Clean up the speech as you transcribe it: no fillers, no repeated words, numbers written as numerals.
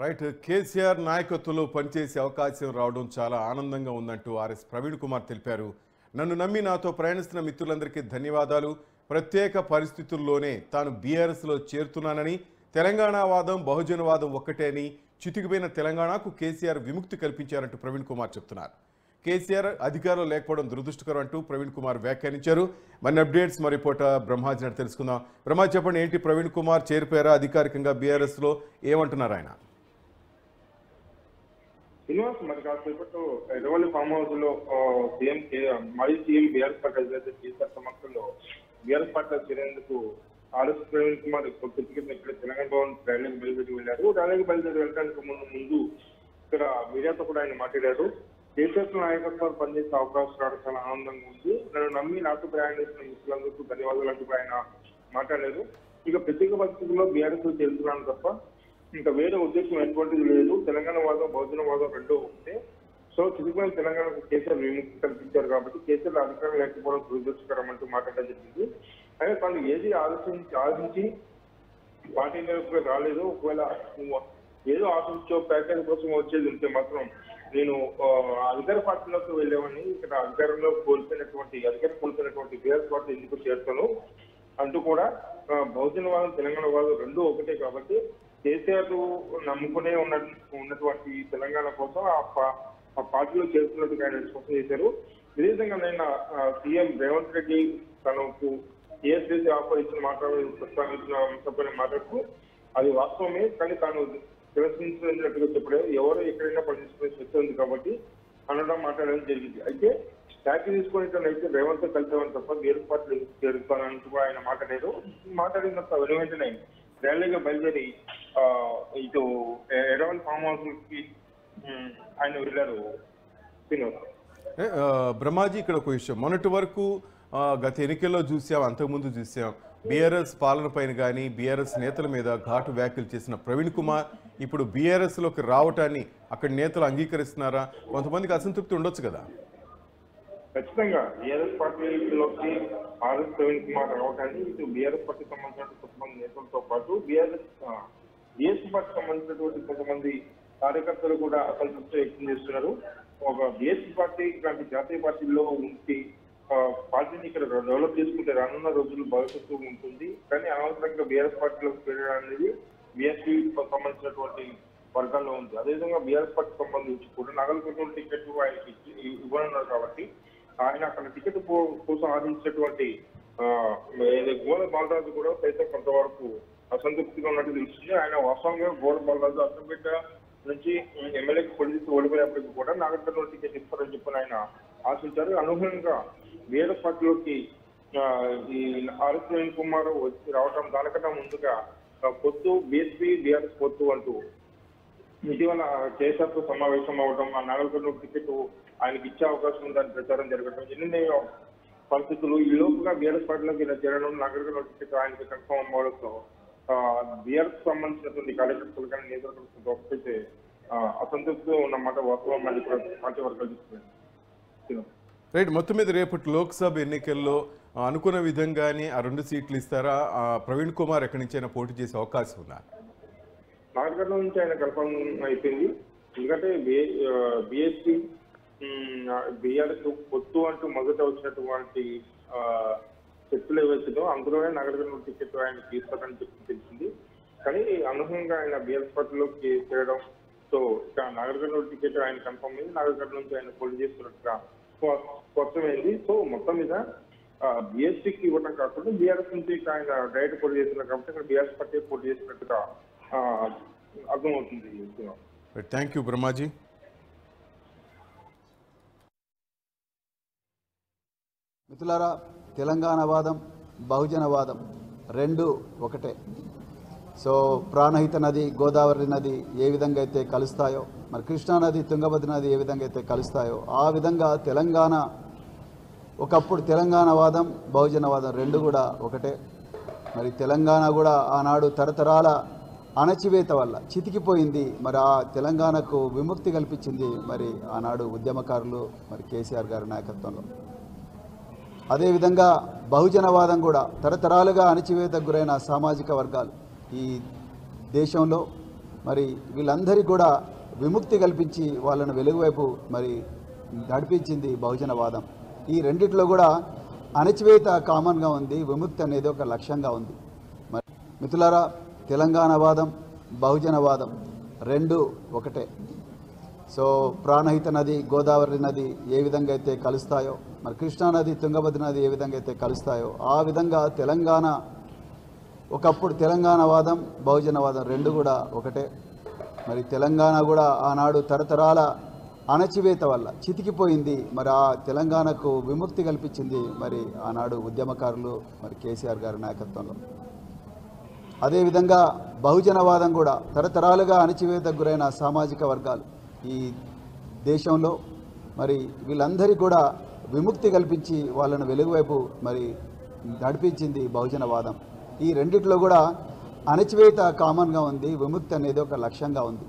Right. KCR నాయకత్వంలో పనిచేసే అవకాశం రావడం చాలా ఆనందంగా ఉందంటూ ఆర్ఎస్ ప్రవీణ్ కుమార్ తెలిపారు. నన్ను నమ్మి నాతో ప్రయాణిస్తున్న మిత్రులందరికీ ధన్యవాదాలు. ప్రత్యేక పరిస్థితుల్లోనే తాను బీఆర్ఎస్లో చేరుతున్నానని, తెలంగాణవాదం బహుజనవాదం ఒక్కటే అని, చితికిపోయిన తెలంగాణకు కేసీఆర్ విముక్తి కల్పించారంటూ ప్రవీణ్ కుమార్ చెప్తున్నారు. కేసీఆర్ అధికారంలో లేకపోవడం దురదృష్టకరం అంటూ ప్రవీణ్ కుమార్ వ్యాఖ్యానించారు. మన అప్డేట్స్ మరి రిపోర్టర్ బ్రహ్మాజీ నాటి తెలుసుకుందాం. బ్రహ్మాజీ చెప్పండి, ఏంటి ప్రవీణ్ కుమార్ చేరిపోయారా అధికారికంగా బీఆర్ఎస్లో? ఏమంటున్నారు ఆయన? శ్రీనివాస్, మరి కాసేపట్లో ఎర్రవల్లి ఫామ్ హౌస్ లో సీఎం మాజీ సీఎం బీఆర్ఎస్ పార్టీ అధినేత కేసీఆర్ సమక్షంలో బీఆర్ఎస్ పార్టీలో చేరేందుకు ఆర్ఎస్ ప్రవీణ్ కుమార్ కొత్తగా ఇక్కడ తెలంగాణ భవన్ ర్యాలీకి బయలుదేరి వెళ్ళారు. ర్యాలీకి బయలుదేరి వెళ్ళడానికి ముందు ఇక్కడ మీడియాతో కూడా ఆయన మాట్లాడారు. కేసీఆర్ నాయకత్వాలు పనిచేసే అవకాశం రావడం చాలా ఆనందంగా ఉంది. నన్ను నమ్మి నాతో ప్రయాణిస్తున్న మిత్రులందరికీ ధన్యవాదాలు అంటూ ఆయన మాట్లాడారు. ఇక ప్రత్యేక పరిస్థితుల్లో బీఆర్ఎస్ లో చేరుతున్నాను తప్ప ఇంకా వేరే ఉద్దేశం ఎటువంటిది లేదు. తెలంగాణ వాదం బహుజన వాదం రెండో ఉంటే సో చిరుమైన తెలంగాణకు కేసీఆర్ విముక్తి కల్పించారు కాబట్టి కేసీఆర్ అధికారం లేకపోవడం దురదృష్టకరం అంటూ మాట్లాడడం జరిగింది. అయితే తాను ఏది ఆలోచించి పార్టీలోకి రాలేదు. ఒకవేళ ఏదో ఆశించో ప్యాకేజ్ కోసం వచ్చేది ఉంటే మాత్రం నేను అధికార పార్టీలోకి వెళ్ళేవని, ఇక్కడ అధికారం కోల్పోయినటువంటి బీఆర్ఎస్ పార్టీ ఎందుకు చేస్తాను అంటూ కూడా బహుజనవాదం తెలంగాణ వాదం రెండూ ఒకటే కాబట్టి కేసీఆర్ నమ్ముకునే ఉన్నటువంటి తెలంగాణ కోసం ఆ పార్టీలో చేరుతున్నట్టుగా ఆయన స్పష్టం చేశారు. విధంగా నిన్న సీఎం రేవంత్ రెడ్డి తనకు టీఎస్పీసీ ఆఫర్ ఇచ్చిన ప్రస్తావించిన అంశంపై మాట్లాడుతూ అది వాస్తవమే, కానీ తాను తిరస్కరించినట్టుగా చెప్పారు. ఎవరు ఎక్కడైనా పనిచేసుకునే స్వేచ్ఛ ఉంది కాబట్టి అనడం మాట్లాడడం జరిగింది. అయితే ప్యాకేజ్ తీసుకునేటైతే రేవంత్ కలిసేవని తప్ప బీఆర్ఎస్ పార్టీ చేరుతానంటూ ఆయన మాట్లాడారు. మాట్లాడిన వెంటనే ర్యాలీగా బయలుదేరి ఇటు ఎర్రవల్లి ఫామ్ హౌస్ కి ఆయన వెళ్ళారు. బ్రహ్మాజీ, ఇక్కడ ఒక విషయం, మొన్నటి వరకు గత ఎన్నికల్లో చూసాం, అంతకుముందు చూసాం, బీఆర్ఎస్ పాలన పైన కానీ బీఆర్ఎస్ నేతల మీద ఘాటు వ్యాఖ్యలు చేసిన ప్రవీణ్ కుమార్ ఇప్పుడు బీఆర్ఎస్లోకి రావటాన్ని అక్కడ నేతలు అంగీకరిస్తున్నారా? కొంతమందికి అసంతృప్తి ఉండొచ్చు కదా. ఖచ్చితంగా బీఆర్ఎస్ పార్టీలోకి ఆర్ఎస్ ప్రవీణ్ కుమార్ రావటాన్ని ఇటు బీఆర్ఎస్ పార్టీకి సంబంధించిన కొంతమంది నేతలతో పాటు బీఎస్పీ పార్టీకి సంబంధించినటువంటి కొంతమంది కార్యకర్తలు కూడా అసంతృప్తి వ్యక్తం చేస్తున్నారు. ఒక బీఎస్పీ పార్టీ ఇలాంటి జాతీయ పార్టీల్లో ఉండి పార్టీని ఇక్కడ డెవలప్ చేసుకుంటే రానున్న రోజులు భవిష్యత్తు ఉంటుంది. కానీ అనవసరంగా బీఆర్ఎస్ పార్టీలోకి వెళ్ళడం అనేది బీఎస్పీ సంబంధించినటువంటి వర్గాల్లో ఉంది. అదేవిధంగా బీఆర్ఎస్ పార్టీకి సంబంధించి కూడా నగల టికెట్ ఆయనకి ఇవ్వనున్నారు కాబట్టి ఆయన అక్కడ టికెట్ కోసం ఆశించినటువంటి గోడ బాలరాజు కూడా సైతం కొంతవరకు అసంతృప్తిగా ఉన్నట్టు తెలుస్తుంది. ఆయన వాస్తవంగా గోడ బాలరాజు అసంపేట నుంచి ఎమ్మెల్యేకి పొలిసి ఓడిపోయినప్పటికీ కూడా నాగరికర్నూలు టికెట్ ఇస్తారని చెప్పని ఆయన ఆశించారు. అనుగుణంగా బీఆర్ఎస్ పార్టీలోకి ఈ ఆర్ఎస్ ప్రవీణ్ కుమార్ వచ్చి రావడం దానికన్నా ముందుగా పొత్తు బీఎస్పీ బీఆర్ఎస్ పొత్తు అంటూ ఇటీవల కేసీఆర్తో సమావేశం అవడం, ఆ నాగరికర్నూలు టికెట్ ఆయనకి ఇచ్చే అవకాశం ఉందని ప్రచారం జరగడం, ఎన్ని పరిస్థితులు ఈ లోపుగా బీఆర్ఎస్ పార్టీలోకి ఇలా చేరడం, నాగరికర్నూలు టికెట్ ఆయనకి కన్ఫర్మ్ అవ్వడంతో బీఆర్ఎస్ సంబంధించినటువంటి కార్యకర్తలు కానీ నేతలు ఒకటైతే అసంతృప్తిగా ఉన్నమాట వాస్తవం అని పార్టీ వర్గాలు చెప్తున్నారు. రైట్. మొత్తం మీద రేపటి లోక్సభ ఎన్నికల్లో అనుకున్న విధంగానే ఆ 2 సీట్లు ఇస్తారా? ప్రవీణ్ కుమార్ ఎక్కడి నుంచి అయినా పోటీ చేసే అవకాశం ఉందా? నాగరికర్నూలు నుంచి ఆయన కన్ఫర్మ్ అయిపోయింది. ఎందుకంటే బీఎస్పీ బీఆర్ఎస్ పొత్తు అంటూ మొదట వచ్చినటువంటి చర్చలు ఏవైతుందో అందులోనే నాగరికర్నూలు టికెట్ ఆయన తీసుకోవడానికి చెప్పి తెలిసింది. కానీ అనూహ్యంగా ఆయన బీఆర్ఎస్ పార్టీలోకి చేరడం, సో నాగరికర్నూలు టికెట్ ఆయన కన్ఫర్మ్ అయింది. నాగరికర్నూలు నుంచి ఆయన పోటీ చేస్తున్నట్టుగా స్పష్టమైంది. సో మొత్తం మీద బీఎస్పీకి ఇవ్వడం కాకుండా బీఆర్ఎస్ నుంచి ఆయన డైరెక్ట్ పోటీ చేస్తున్నారు కాబట్టి ఇక్కడ బీఆర్ఎస్ పార్టీ పోటీ చేసినట్టుగా అర్థమవుతుంది. Thank you Brahmaji. మిత్రులారా, తెలంగాణవాదం బహుజనవాదం రెండు ఒకటే. సో ప్రాణహిత నది గోదావరి నది ఏ విధంగా అయితే కలుస్తాయో, మరి కృష్ణానది తుంగభద్ర నది ఏ విధంగా అయితే కలుస్తాయో ఆ విధంగా తెలంగాణ ఒకప్పుడు తెలంగాణవాదం బహుజనవాదం రెండు కూడా ఒకటే. మరి తెలంగాణ కూడా ఆనాడు తరతరాల అణచివేత వల్ల చితికిపోయింది. మరి ఆ తెలంగాణకు విముక్తి కల్పించింది మరి ఆనాడు ఉద్యమకారులు, మరి కేసీఆర్ గారి నాయకత్వంలో. అదేవిధంగా బహుజనవాదం కూడా తరతరాలుగా అణచివేతకు గురైన సామాజిక వర్గాలు ఈ దేశంలో మరి వీళ్ళందరికీ కూడా విముక్తి కల్పించి వాళ్ళను వెలుగువైపు మరి నడిపించింది బహుజనవాదం. ఈ రెండిట్లో కూడా అణచివేత కామన్గా ఉంది, విముక్తి అనేది ఒక లక్ష్యంగా ఉంది. మరి మిత్రులారా, తెలంగాణవాదం బహుజనవాదం రెండు ఒకటే. సో ప్రాణహిత నది, గోదావరి నది ఏ విధంగా అయితే కలుస్తాయో, మరి కృష్ణానది, తుంగభద్ర నది ఏ విధంగా అయితే కలుస్తాయో, ఆ విధంగా తెలంగాణ ఒకప్పుడు తెలంగాణవాదం బహుజనవాదం రెండు కూడా ఒకటే. మరి తెలంగాణ కూడా ఆనాడు తరతరాల అణచివేత వల్ల చితికిపోయింది. మరి ఆ తెలంగాణకు విముక్తి కల్పించింది మరి ఆనాడు ఉద్యమకారులు, మరి కేసీఆర్ గారి నాయకత్వంలో. అదేవిధంగా బహుజనవాదం కూడా తరతరాలుగా అణచివేతకు గురైన సామాజిక వర్గాలు ఈ దేశంలో, మరి వీళ్ళందరికీ కూడా విముక్తి కల్పించి వాళ్ళను వెలుగువైపు మరి నడిపించింది బహుజనవాదం. ఈ రెండిట్లో కూడా అణచివేత కామన్గా ఉంది, విముక్తి అనేది ఒక లక్ష్యంగా ఉంది.